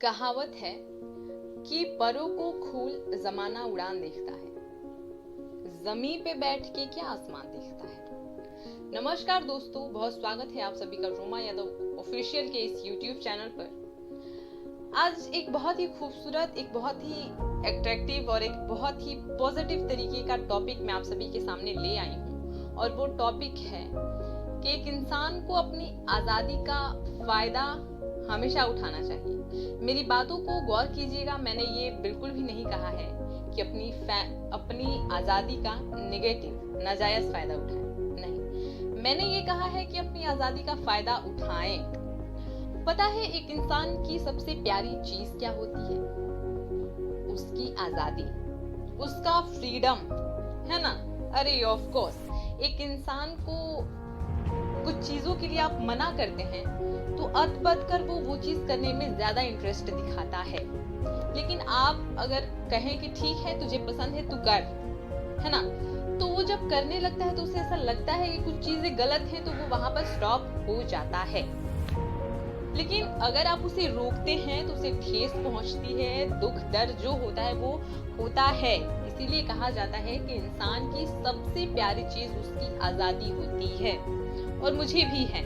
कहावत है कि परों को खूल जमाना उड़ान देखता है, जमीन पे बैठ के क्या आसमान देखता है। नमस्कार दोस्तों, बहुत स्वागत है आप सभी का रोमा यादव ऑफिशियल के इस यूट्यूब चैनल पर। आज एक बहुत ही खूबसूरत, एक बहुत ही एट्रैक्टिव और एक बहुत ही पॉजिटिव तरीके का टॉपिक मैं आप सभी के सामने ले आई हूँ। और वो टॉपिक है कि एक इंसान को अपनी आज़ादी का फायदा हमेशा उठाना चाहिए। मेरी बातों को गौर कीजिएगा, मैंने ये बिल्कुल भी नहीं कहा है कि अपनी आज़ादी का नेगेटिव नाजायज फायदा उठाएं। नहीं, मैंने ये कहा है कि अपनी आज़ादी का फायदा उठाएं। पता है एक इंसान की सबसे प्यारी चीज क्या होती है? उसकी आज़ादी, उसका फ्रीडम, है ना। अरे ऑफ कोर्स, एक इंसान को कुछ चीजों के लिए आप मना करते हैं तो अत कर वो चीज करने में ज्यादा इंटरेस्ट दिखाता है। लेकिन आप अगर कहें कि ठीक है तुझे पसंद है तू कर, है ना, तो वो जब करने लगता है तो उसे ऐसा लगता है कि कुछ चीजें गलत हैं तो वो वहां पर स्टॉप हो जाता है। लेकिन अगर आप उसे रोकते हैं तो उसे ठेस पहुंचती है, दुख दर्द जो होता है वो होता है। इसीलिए कहा जाता है कि इंसान की सबसे प्यारी चीज उसकी आजादी होती है। और मुझे भी है,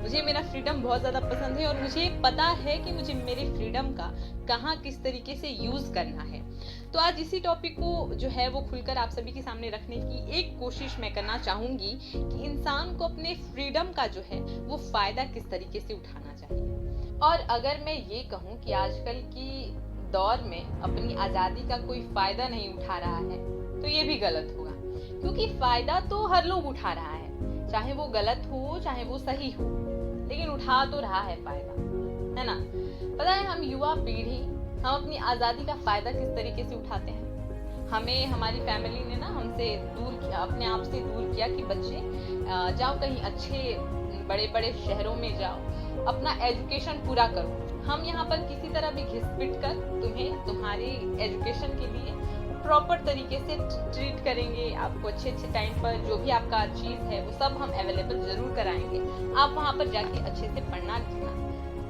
मुझे मेरा फ्रीडम बहुत ज्यादा पसंद है और मुझे पता है कि मुझे मेरे फ्रीडम का कहाँ किस तरीके से यूज करना है। तो आज इसी टॉपिक को जो है वो खुलकर आप सभी के सामने रखने की एक कोशिश मैं करना चाहूंगी कि इंसान को अपने फ्रीडम का जो है वो फायदा किस तरीके से उठाना चाहिए। और अगर मैं ये कहूँ कि आजकल की दौर में अपनी आजादी का कोई फायदा नहीं उठा रहा है तो ये भी गलत होगा, क्योंकि फायदा तो हर लोग उठा रहा है, चाहे वो गलत हो चाहे वो सही हो, लेकिन उठा तो रहा है फायदा, है ना। पता है हम युवा पीढ़ी, हम अपनी आजादी का फायदा किस तरीके से उठाते हैं। हमें हमारी फैमिली ने ना हमसे दूर किया, अपने आप से दूर किया कि बच्चे जाओ कहीं अच्छे बड़े बड़े शहरों में जाओ, अपना एजुकेशन पूरा करो। हम यहाँ पर किसी तरह भी घिस-पिट कर तुम्हें तुम्हारी एजुकेशन के लिए प्रॉपर तरीके से ट्रीट करेंगे, आपको अच्छे टाइम पर जो भी आपका चीज है वो सब हम अवेलेबल जरूर कराएंगे। आप वहाँ पर जाके अच्छे से पढ़ना लिखना,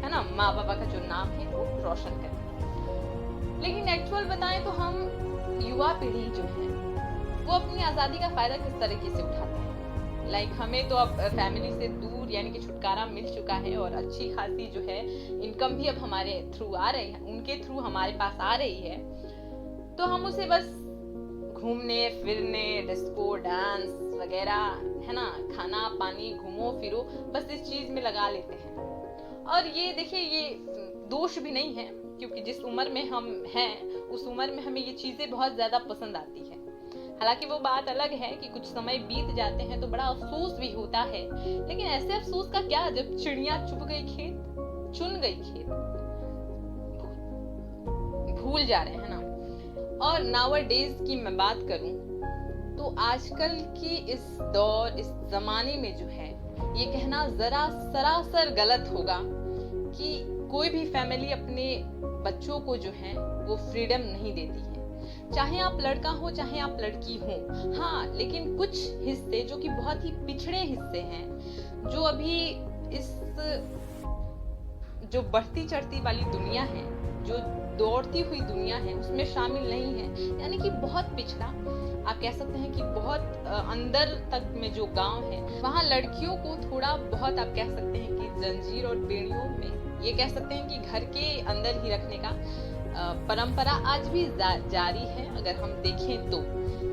है ना, माँ बाबा का जो नाम है वो रोशन करें। लेकिन एक्चुअल बताएं तो हम युवा पीढ़ी जो है वो अपनी आजादी का फायदा किस तरीके से उठाते हैं। लाइक हमें तो अब फैमिली से दूर यानी कि छुटकारा मिल चुका है और अच्छी खासी जो है इनकम भी अब हमारे थ्रू आ रही है, उनके थ्रू हमारे पास आ रही है। तो हम उसे बस घूमने फिरने, डिस्को डांस वगैरह, है ना, खाना पानी, घूमो फिरो, बस इस चीज में लगा लेते हैं। और ये देखिए, ये दोष भी नहीं है, क्योंकि जिस उम्र में हम हैं उस उम्र में हमें ये चीजें बहुत ज्यादा पसंद आती है। हालांकि वो बात अलग है कि कुछ समय बीत जाते हैं तो बड़ा अफसोस भी होता है, लेकिन ऐसे अफसोस का क्या जब चिड़िया चुन गई खेत, भूल जा रहे हैं ना। और नाउअडेज की मैं बात करूं तो आजकल की इस दौर, इस जमाने में जो है ये कहना जरा सरासर गलत होगा कि कोई भी फैमिली अपने बच्चों को जो है वो फ्रीडम नहीं देती है, चाहे आप लड़का हो चाहे आप लड़की हो। हाँ, लेकिन कुछ हिस्से जो कि बहुत ही पिछड़े हिस्से हैं, जो अभी इस जो बढ़ती चढ़ती वाली दुनिया है, जो दौड़ती हुई दुनिया है, उसमें शामिल नहीं है। यानी कि बहुत पिछड़ा, आप कह सकते हैं कि बहुत अंदर तक में जो गांव है वहां लड़कियों को थोड़ा बहुत आप कह सकते हैं कि जंजीर और बेड़ियों में, ये कह सकते हैं कि घर के अंदर ही रखने का परंपरा आज भी जारी है अगर हम देखें तो।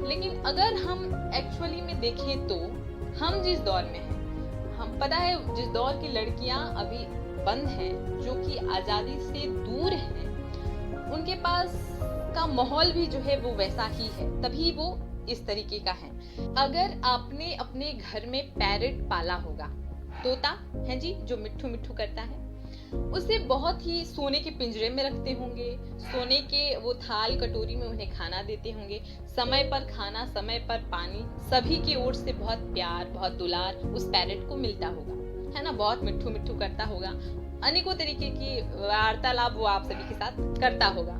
लेकिन अगर हम एक्चुअली में देखें तो हम जिस दौर में हैं, हम पता है जिस दौर की लड़कियां अभी बंद हैं, जो कि आजादी से दूर हैं, उनके पास का माहौल भी जो है वो वैसा ही है, तभी वो इस तरीके का है। अगर आपने अपने घर में पैरट पाला होगा, तोता है जी, जो मिट्ठू मिट्ठू करता है, उसे बहुत ही सोने के पिंजरे में रखते होंगे, सोने के वो थाल कटोरी में उन्हें खाना देते होंगे, समय पर खाना समय पर पानी, सभी की ओर से बहुत प्यार बहुत दुलार उस पैरट को मिलता होगा, है ना, बहुत मिट्ठू मिट्ठू करता होगा, अनेकों तरीके की वार्तालाप वो आप सभी के साथ करता होगा।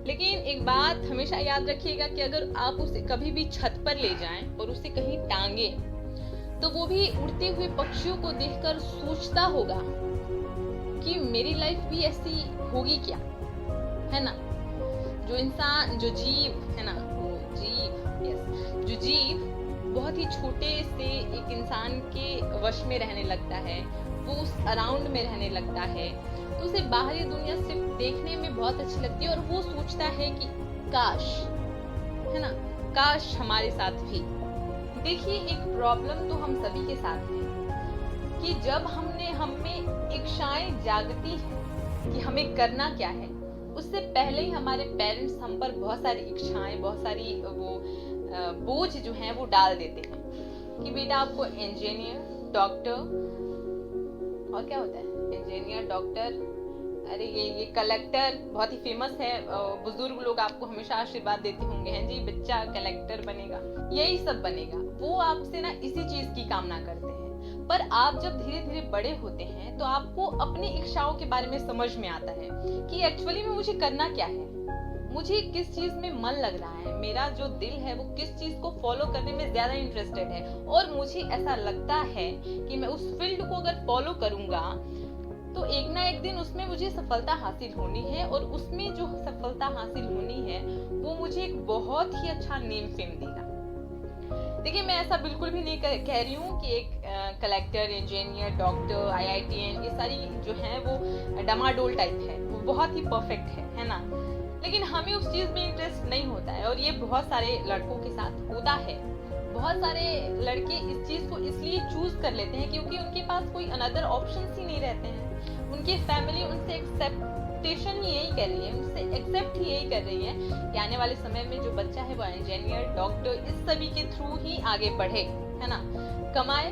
लेकिन एक बात हमेशा याद रखिएगा कि अगर आप उसे कभी भी छत पर ले जाएं और उसे कहीं टांगे तो वो भी उड़ते हुए पक्षियों को देखकर सोचता होगा कि मेरी लाइफ भी ऐसी होगी क्या, है ना। जो इंसान, जो जीव है ना, वो जीव, यस, जो जीव बहुत ही छोटे से एक इंसान के वश में रहने लगता है, वो उस अराउंड में रहने लगता है, तो उसे बाहरी दुनिया सिर्फ देखने में बहुत अच्छी लगती है और वो सोचता है कि काश, है ना, काश हमारे साथ भी। देखिए, एक प्रॉब्लम तो हम सभी के साथ है कि जब हमें इच्छाएं जागती है कि हमें करना क्या है, उससे पहले ही हमारे पेरेंट्स हम पर बहुत सारी इच्छाएं, बहुत सारी वो बोझ जो हैं वो डाल देते हैं कि बेटा आपको इंजीनियर, डॉक्टर, और क्या होता है, इंजीनियर, डॉक्टर, अरे ये कलेक्टर बहुत ही फेमस है, बुजुर्ग लोग आपको हमेशा आशीर्वाद देते होंगे, हैं जी बच्चा कलेक्टर बनेगा, यही सब बनेगा। वो आपसे ना इसी चीज की कामना करते हैं। पर आप जब धीरे धीरे बड़े होते हैं तो आपको अपनी इच्छाओं के बारे में समझ में आता है कि एक्चुअली में मुझे करना क्या है, मुझे किस चीज में मन लग रहा है, मेरा जो दिल है वो किस चीज को फॉलो करने में ज्यादा इंटरेस्टेड है, और मुझे ऐसा लगता है कि मैं उस फील्ड को अगर फॉलो करूंगा तो एक ना एक दिन उसमें मुझे सफलता हासिल होनी है, और उसमें जो सफलता हासिल होनी है वो मुझे एक बहुत ही अच्छा नेम फेम देगा। देखिए, मैं ऐसा बिल्कुल भी नहीं कह रही हूँ कि एक कलेक्टर, इंजीनियर, डॉक्टर, IITN ये सारी जो है वो डमाडोल टाइप है, वो बहुत ही परफेक्ट है ना, लेकिन हमें उस चीज में इंटरेस्ट नहीं होता है, और ये बहुत सारे लड़कों के साथ होता है। बहुत सारे लड़के इस चीज को इसलिए चूज कर लेते हैं क्योंकि उनके पास कोई अनदर ऑप्शंस ही नहीं रहते हैं, उनकी फैमिली उनसे एक्सेप्टेशन ही यही कर रही है, उनसे एक्सेप्ट ही यही कर रही है कि आने वाले समय में जो बच्चा है वो इंजीनियर, डॉक्टर, इस सभी के थ्रू ही आगे बढ़े, है ना, कमाए,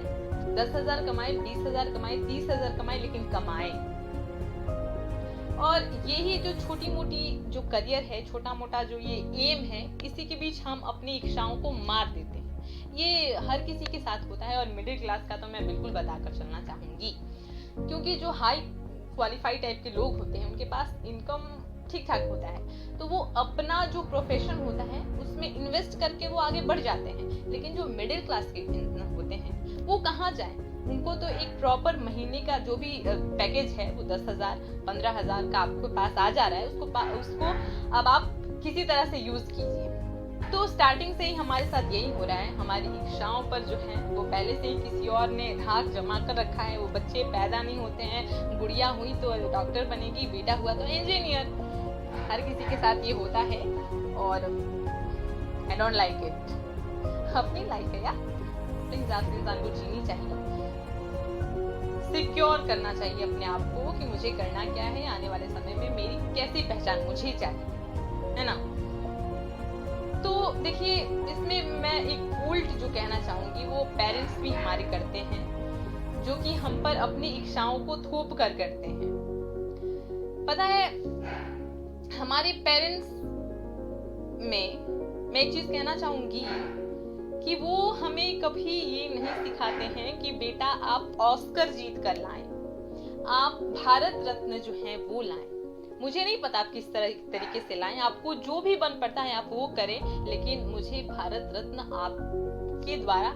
10,000 कमाए, 20,000 कमाए, 30,000 कमाए, लेकिन कमाए। और यही जो छोटी मोटी जो करियर है, छोटा मोटा जो ये एम है, इसी के बीच हम अपनी इच्छाओं को मार देते हैं। ये हर किसी के साथ होता है, और मिडिल क्लास का तो मैं बिल्कुल बताकर चलना चाहूंगी, क्योंकि जो हाई क्वालिफाइड टाइप के लोग होते हैं उनके पास इनकम ठीक ठाक होता है, तो वो अपना जो प्रोफेशन होता है उसमें इन्वेस्ट करके वो आगे बढ़ जाते हैं। लेकिन जो मिडिल क्लास के होते हैं वो कहाँ जाए, उनको तो एक प्रॉपर महीने का जो भी पैकेज है वो 10,000, 15,000 का आपके पास आ जा रहा है, उसको अब आप किसी तरह से यूज कीजिए। तो स्टार्टिंग से ही हमारे साथ यही हो रहा है, हमारी इच्छाओं पर जो है वो पहले से ही किसी और ने धाक जमा कर रखा है। वो बच्चे पैदा नहीं होते हैं, गुड़िया हुई तो डॉक्टर बनेगी, बेटा हुआ तो इंजीनियर, हर किसी के साथ ये होता है, और आई डोंट लाइक इट। अपनी लाइफ है यार, अपने हिसाब से इंसान को जीनी चाहिए, सिक्योर करना चाहिए अपने आप को कि मुझे करना क्या है, आने वाले समय में मेरी कैसी पहचान मुझे चाहिए, है ना। तो देखिए, इसमें मैं एक उल्ट जो कहना चाहूंगी वो पेरेंट्स भी हमारे करते हैं, जो कि हम पर अपनी इच्छाओं को थोप कर करते हैं। पता है, हमारे पेरेंट्स में मैं एक चीज कहना चाहूंगी कि वो हमें कभी ये नहीं सिखाते हैं कि बेटा आप ऑस्कर जीत कर लाएं, आप भारत रत्न जो है वो लाएं। मुझे नहीं पता आप किस तरीके से लाएं, आपको जो भी बन पड़ता है आप वो करें, लेकिन मुझे भारत रत्न आपके द्वारा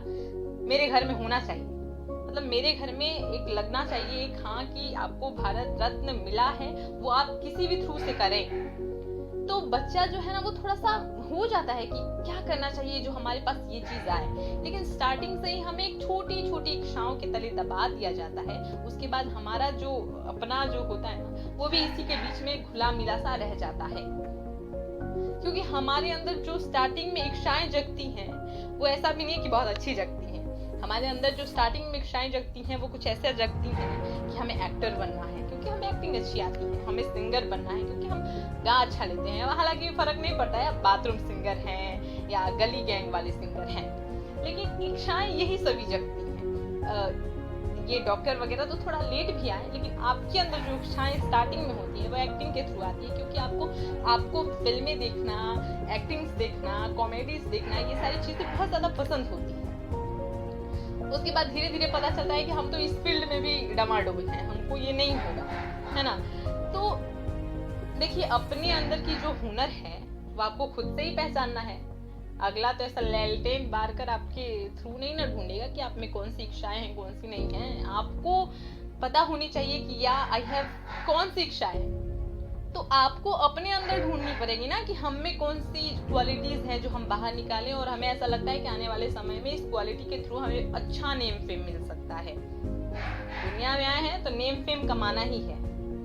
मेरे घर में होना चाहिए। मतलब मेरे घर में एक लगना चाहिए एक, हाँ, कि आपको भारत रत्न मिला है, वो आप किसी भी थ्रू से करें। तो बच्चा जो है ना वो थोड़ा सा हो जाता है कि क्या करना चाहिए जो हमारे पास ये चीज आए, लेकिन स्टार्टिंग से ही हमें एक छोटी छोटी इच्छाओं के तले दबा दिया जाता है। उसके बाद हमारा जो अपना जो होता है ना वो भी इसी के बीच में घुला मिला सा रह जाता है, क्योंकि हमारे अंदर जो स्टार्टिंग में इच्छाएं जगती हैं वो ऐसा भी नहीं कि बहुत अच्छी जगती हैं। हमारे अंदर जो स्टार्टिंग में इच्छाएं जगती हैं वो कुछ ऐसे जगती हैं कि हमें एक्टर बनना है क्योंकि हमें एक्टिंग अच्छी आती है, हमें सिंगर बनना है क्योंकि हम गा अच्छा लेते हैं। हालांकि फर्क नहीं पड़ता है आप बाथरूम सिंगर हैं या गली गैंग वाले सिंगर हैं, लेकिन इच्छाएं यही सभी जगती हैं। ये डॉक्टर वगैरह तो थोड़ा लेट भी आए, लेकिन आपके अंदर जो इच्छाएं स्टार्टिंग में होती है वो एक्टिंग के थ्रू आती है, क्योंकि आपको फिल्में देखना, एक्टिंग्स देखना, कॉमेडीज देखना, ये सारी चीजें बहुत ज्यादा पसंद होती है। उसके बाद धीरे धीरे पता चलता है कि हम तो इस फील्ड में भी डमाडोल हैं, हमको ये नहीं होगा, है ना। तो देखिए, अपने अंदर की जो हुनर है वो आपको खुद से ही पहचानना है। अगला तो ऐसा लैलटेन बार कर आपके थ्रू नहीं ना ढूंढेगा कि आप में कौन सी इच्छाएं हैं कौन सी नहीं है। आपको पता होनी चाहिए कि या आई हैव कौन सी इच्छाएं, तो आपको अपने अंदर ढूंढनी पड़ेगी ना कि हम में कौन सी क्वालिटीज हैं जो हम बाहर निकालें, और हमें ऐसा लगता है कि आने वाले समय में इस क्वालिटी के थ्रू हमें अच्छा नेम फेम मिल सकता है। दुनिया में आए हैं तो नेम फेम कमाना ही है,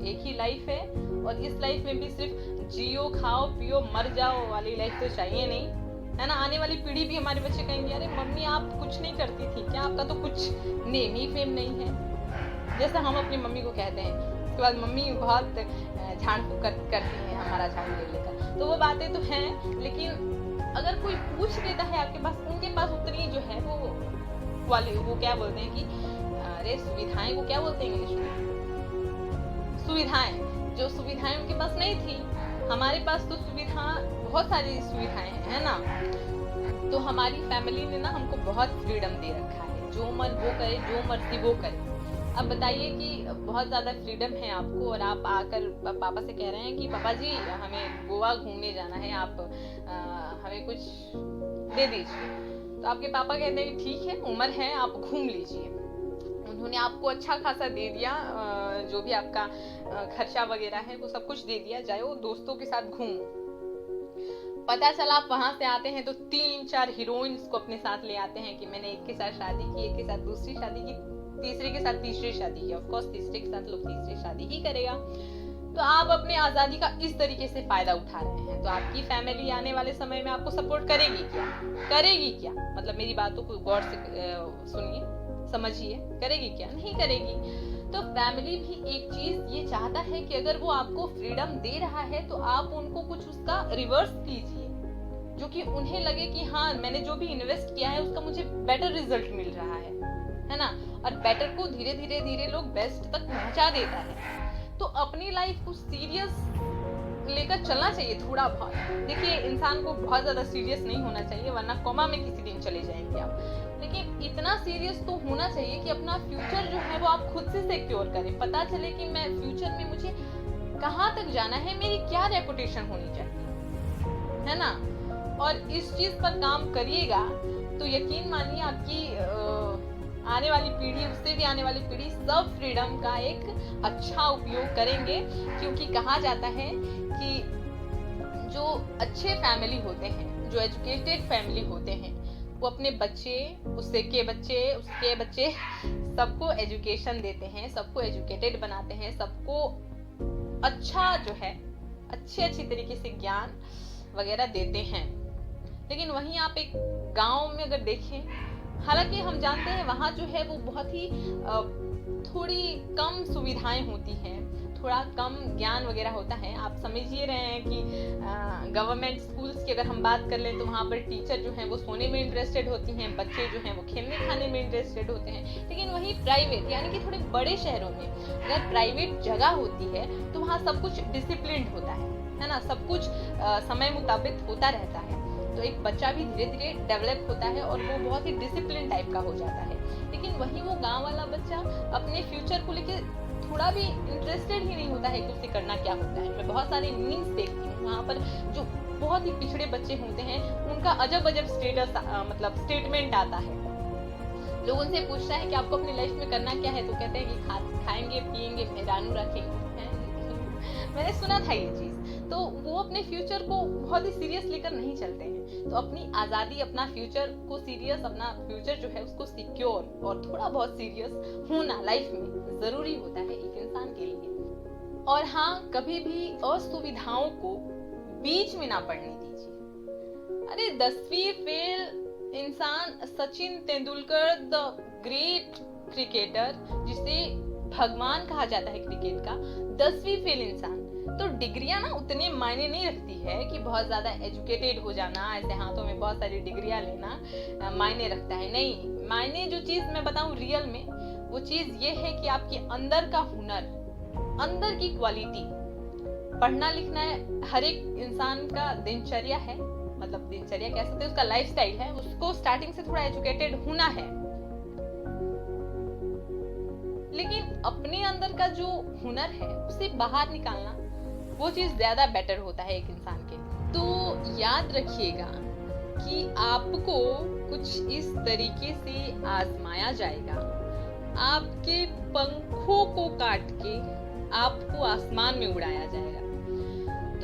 एक ही लाइफ है, और इस लाइफ में भी सिर्फ जियो खाओ पियो मर जाओ वाली लाइफ तो चाहिए नहीं, है ना। आने वाली पीढ़ी भी हमारे बच्चे कहेंगे अरे मम्मी आप कुछ नहीं करती थी क्या, आपका तो कुछ नेम ही फेम नहीं है, जैसा हम अपनी मम्मी को कहते हैं। उसके बाद मम्मी बहुत झाड़ फूक करती हैं हमारा झाड़ू ले लेकर, तो वो बातें तो हैं, लेकिन अगर कोई पूछ लेता है आपके पास, उनके पास उतनी जो है वो क्या बोलते हैं कि अरे सुविधाएं, को क्या बोलते हैं इंग्लिश में, सुविधाएं, जो सुविधाएं उनके पास नहीं थी, हमारे पास तो सुविधा बहुत सारी सुविधाएं हैं, है ना। तो हमारी फैमिली ने ना हमको बहुत फ्रीडम दे रखा है, जो मन वो करे, जो मर्जी वो करे। अब बताइए कि बहुत ज़्यादा फ्रीडम है आपको, और आप आकर पापा से कह रहे हैं कि पापा जी हमें गोवा घूमने जाना है, आप हमें कुछ दे दीजिए। तो आपके पापा कहते हैं ठीक है, उम्र है, आप घूम लीजिए। उन्होंने आपको अच्छा खासा दे दिया, जो भी आपका खर्चा वगैरह है वो सब कुछ दे दिया, जाओ दोस्तों के साथ घूमो। पता चला आप वहां से आते हैं तो 3-4 हीरोइंस को अपने साथ ले आते हैं कि मैंने एक के साथ शादी की, एक के साथ दूसरी शादी की, तीसरे के साथ तीसरी शादी की। ऑफ कोर्स तीसरे के साथ लोग तीसरी शादी ही करेगा। तो आप अपने आजादी का इस तरीके से फायदा उठा रहे हैं, तो आपकी फैमिली आने वाले समय में आपको सपोर्ट करेगी क्या? करेगी क्या? मतलब मेरी बातों को गौर से सुनिए, समझिए, करेगी क्या? नहीं करेगी। तो फैमिली भी एक चीज ये चाहता है कि अगर वो आपको फ्रीडम दे रहा है तो आप उनको कुछ उसका रिवर्स कीजिए, जो कि उन्हें लगे कि हाँ मैंने जो भी इन्वेस्ट किया है उसका मुझे बेटर रिजल्ट मिल रहा है ना। और बेटर को धीरे धीरे लोग बेस्ट तक पहुंचा देता है। तो अपनी लाइफ को सीरियस लेकर चलना चाहिए थोड़ा बहुत। देखिए इंसान को बहुत ज्यादा सीरियस नहीं होना चाहिए, वरना कोमा में किसी दिन चले जाएंगे आप। लेकिन इतना सीरियस तो होना चाहिए कि अपना फ्यूचर जो है वो आप खुद से सिक्योर करें। पता चले कि मैं फ्यूचर में मुझे कहाँ तक जाना है, मेरी क्या रेपुटेशन होनी चाहिए, है ना। और इस चीज पर काम करिएगा तो यकीन मानिए आपकी आने वाली पीढ़ी, उससे भी आने वाली पीढ़ी सब फ्रीडम का एक अच्छा उपयोग करेंगे। क्योंकि कहा जाता है कि जो अच्छे फैमिली होते हैं, जो एजुकेटेड फैमिली होते हैं, वो अपने बच्चे, उसके बच्चे सबको एजुकेशन देते हैं, सबको एजुकेटेड बनाते हैं, सबको अच्छा जो है अच्छी तरीके से ज्ञान वगैरह देते हैं। लेकिन वहीं आप एक गांव में अगर देखें, हालांकि हम जानते हैं वहां जो है वो बहुत ही थोड़ी कम सुविधाएं होती हैं, थोड़ा कम ज्ञान वगैरह होता है। आप समझिए रहे हैं कि गवर्नमेंट स्कूल्स की अगर हम बात कर लें तो वहाँ पर टीचर जो हैं वो सोने में इंटरेस्टेड होती हैं, बच्चे जो हैं वो खेलने खाने में इंटरेस्टेड होते हैं। लेकिन वहीं प्राइवेट यानी कि थोड़े बड़े शहरों में अगर प्राइवेट जगह होती है तो वहाँ सब कुछ डिसिप्लिन होता है ना, सब कुछ समय मुताबिक होता रहता है। तो एक बच्चा भी धीरे धीरे डेवलप होता है और वो बहुत ही डिसिप्लिन टाइप का हो जाता है। लेकिन वही वो गांव वाला बच्चा अपने फ्यूचर को लेके थोड़ा भी इंटरेस्टेड ही नहीं होता है कि उससे करना क्या होता है। मैं बहुत सारे मीम्स देखती हूँ वहाँ पर जो बहुत ही पिछड़े बच्चे होते हैं, उनका अजब स्टेटस मतलब स्टेटमेंट आता है। लोग उनसे पूछता है कि आपको अपनी लाइफ में करना क्या है, तो कहते हैं कि खाएंगे पिएंगे मेहरानू रखेंगे। मैंने सुना था ये चीज। तो वो अपने फ्यूचर को बहुत ही सीरियस लेकर नहीं चलते हैं। तो अपनी आजादी, अपना फ्यूचर को सीरियस, अपना फ्यूचर जो है उसको सिक्योर और थोड़ा बहुत सीरियस होना लाइफ में जरूरी होता है एक इंसान के लिए। और हाँ, कभी भी असुविधाओं को बीच में ना पड़ने दीजिए। अरे 10वीं फेल इंसान Sachin Tendulkar, the great cricketer जिसे भगवान कहा जाता है क्रिकेट का, 10वीं फेल इंसान। तो डिग्रियां ना उतने मायने नहीं रखती है कि बहुत ज्यादा एजुकेटेड हो जाना, ऐसे हाथों में बहुत सारी डिग्रियां लेना मायने रखता है। नहीं, मायने जो चीज मैं बताऊं रियल में, वो चीज ये है कि आपके अंदर का हुनर, अंदर की क्वालिटी। पढ़ना लिखना है हर एक इंसान का दिनचर्या है, मतलब दिनचर्या कह सकते हैं, उसका लाइफस्टाइल है, उसको स्टार्टिंग से थोड़ा एजुकेटेड होना है। लेकिन अपने अंदर का जो हुनर है उसे बाहर निकालना, वो चीज ज्यादा बेटर होता है एक इंसान के लिए। तो याद रखिएगा कि आपको कुछ इस तरीके से आजमाया जाएगा, आपके पंखों को काट के आपको आसमान में उड़ाया जाएगा।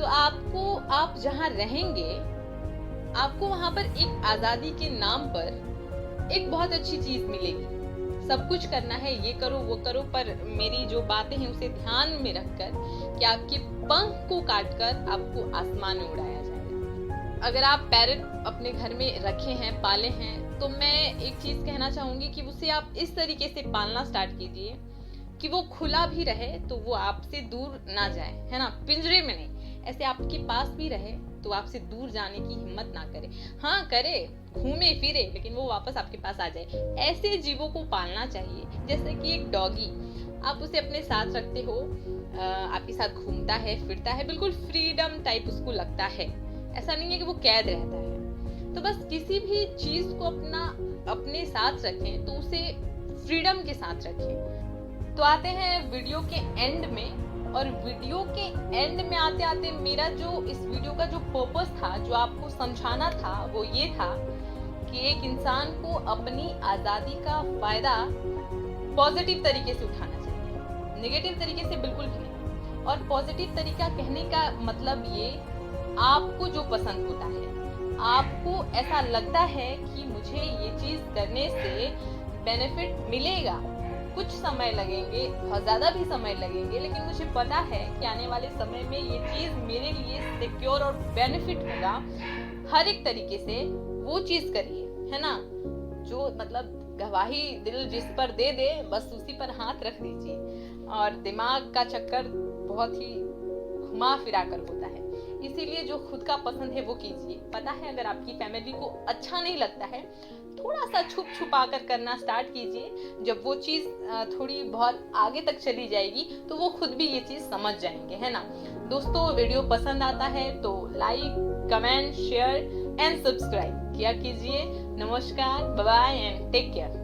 तो आपको, आप जहाँ रहेंगे, आपको वहां पर एक आजादी के नाम पर एक बहुत अच्छी चीज मिलेगी। सब कुछ करना है, ये करो वो करो, पर मेरी जो बातें हैं उसे ध्यान में रखकर कि आपके पंख को काटकर आपको आसमान में उड़ाया जाएगा। अगर आप पैरट अपने घर में रखे हैं, पाले हैं, तो मैं एक चीज कहना चाहूंगी कि उसे आप इस तरीके से पालना स्टार्ट कीजिए कि वो खुला भी रहे तो वो आपसे दूर ना जाए, है ना, पिंजरे में नहीं, ऐसे आपके पास भी रहे तो आपसे दूर जाने की हिम्मत ना करे। हाँ करे, घूमे फिरे, लेकिन वो वापस आपके पास आ जाए। ऐसे जीवों को पालना चाहिए। जैसे कि एक डॉगी, आप उसे अपने साथ रखते हो, आपके साथ घूमता है, फिरता है, बिल्कुल फ्रीडम टाइप उसको लगता है। ऐसा नहीं है कि वो कैद रहता है। तो बस किसी भी चीज को अपने साथ रखें तो उसे फ्रीडम के साथ रखें। तो आते हैं वीडियो के एंड में, और वीडियो के एंड में आते आते मेरा जो इस वीडियो का जो पर्पस था, जो आपको समझाना था, वो ये था कि एक इंसान को अपनी आजादी का फायदा पॉजिटिव तरीके से उठाना चाहिए, नेगेटिव तरीके से बिल्कुल भी नहीं। और पॉजिटिव तरीका कहने का मतलब ये, आपको जो पसंद होता है, आपको ऐसा लगता है कि मुझे ये चीज करने से बेनिफिट मिलेगा, कुछ समय लगेंगे, बहुत ज्यादा भी समय लगेंगे, लेकिन मुझे पता है कि आने वाले समय में ये चीज मेरे लिए सिक्योर और बेनिफिट होगा। हर एक तरीके से वो चीज करिए, है ना, जो मतलब गवाही दिल जिस पर दे दे बस उसी पर हाथ रख दीजिए। और दिमाग का चक्कर बहुत ही घुमा फिरा कर होता है, इसीलिए जो खुद का पसंद है वो कीजिए। पता है, अगर आपकी फैमिली को अच्छा नहीं लगता है, थोड़ा सा छुप छुपा कर करना स्टार्ट कीजिए। जब वो चीज थोड़ी बहुत आगे तक चली जाएगी तो वो खुद भी ये चीज समझ जाएंगे, है ना। दोस्तों, वीडियो पसंद आता है तो like, comment, share and subscribe किया कीजिए। नमस्कार, bye bye and take care.